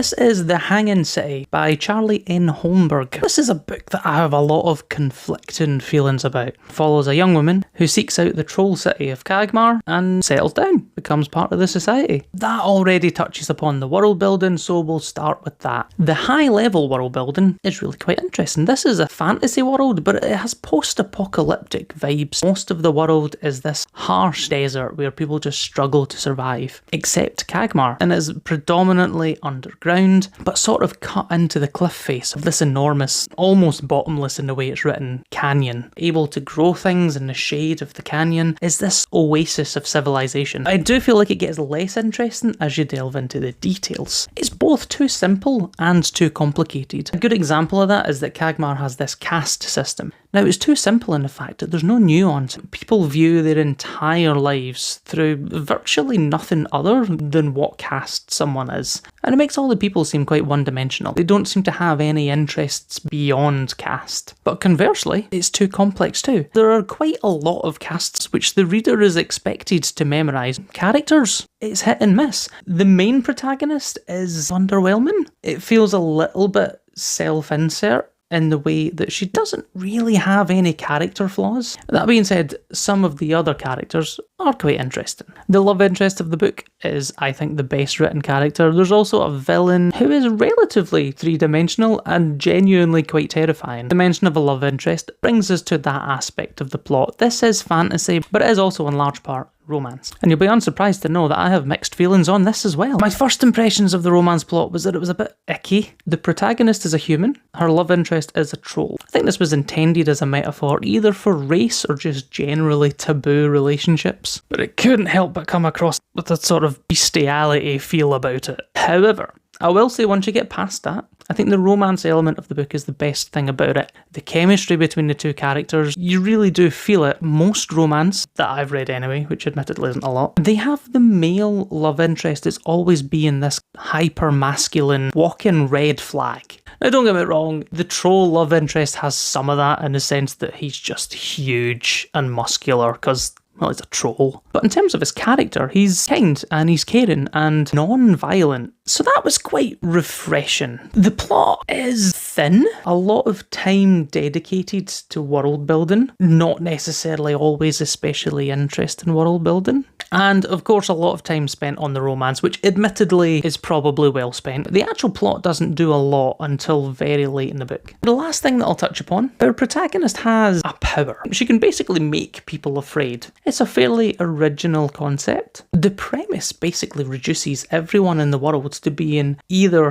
This is The Hanging City by Charlie N. Holmberg. This is a book that I have a lot of conflicting feelings about. It follows a young woman who seeks out the troll city of Kagmar and settles down, becomes part of the society. That already touches upon the world building, so we'll start with that. The high level world building is really quite interesting. This is a fantasy world, but it has post-apocalyptic vibes. Most of the world is this harsh desert where people just struggle to survive, except Kagmar, and is predominantly underground, but sort of cut into the cliff face of this enormous, almost bottomless in the way it's written, canyon. Able to grow things in the shade of the canyon is this oasis of civilization. I do feel like it gets less interesting as you delve into the details. It's both too simple and too complicated. A good example of that is that Kagmar has this caste system. Now, it's too simple in the fact that there's no nuance. People view their entire lives through virtually nothing other than what caste someone is. And it makes all the people seem quite one-dimensional. They don't seem to have any interests beyond caste. But conversely, it's too complex too. There are quite a lot of castes which the reader is expected to memorise. Characters, it's hit and miss. The main protagonist is underwhelming. It feels a little bit self-insert in the way that she doesn't really have any character flaws. That being said, some of the other characters are quite interesting. The love interest of the book is, I think, the best written character. There's also a villain who is relatively three-dimensional and genuinely quite terrifying. The mention of a love interest brings us to that aspect of the plot. This is fantasy, but it is also in large part romance. And you'll be unsurprised to know that I have mixed feelings on this as well. My first impressions of the romance plot was that it was a bit icky. The protagonist is a human, her love interest is a troll. I think this was intended as a metaphor either for race or just generally taboo relationships, but it couldn't help but come across with a sort of bestiality feel about it. However, I will say once you get past that, I think the romance element of the book is the best thing about it. The chemistry between the two characters, you really do feel it. Most romance, that I've read anyway, which admittedly isn't a lot, they have the male love interest as always being this hyper-masculine, walking red flag. Now don't get me wrong, the troll love interest has some of that in the sense that he's just huge and muscular, because well, he's a troll. But in terms of his character, he's kind and he's caring and non-violent. So that was quite refreshing. The plot is thin. A lot of time dedicated to world building. Not necessarily always especially interesting world building. And of course a lot of time spent on the romance, which admittedly is probably well spent. The actual plot doesn't do a lot until very late in the book. The last thing that I'll touch upon, our protagonist has a power. She can basically make people afraid. It's a fairly original concept. The premise basically reduces everyone in the world to being either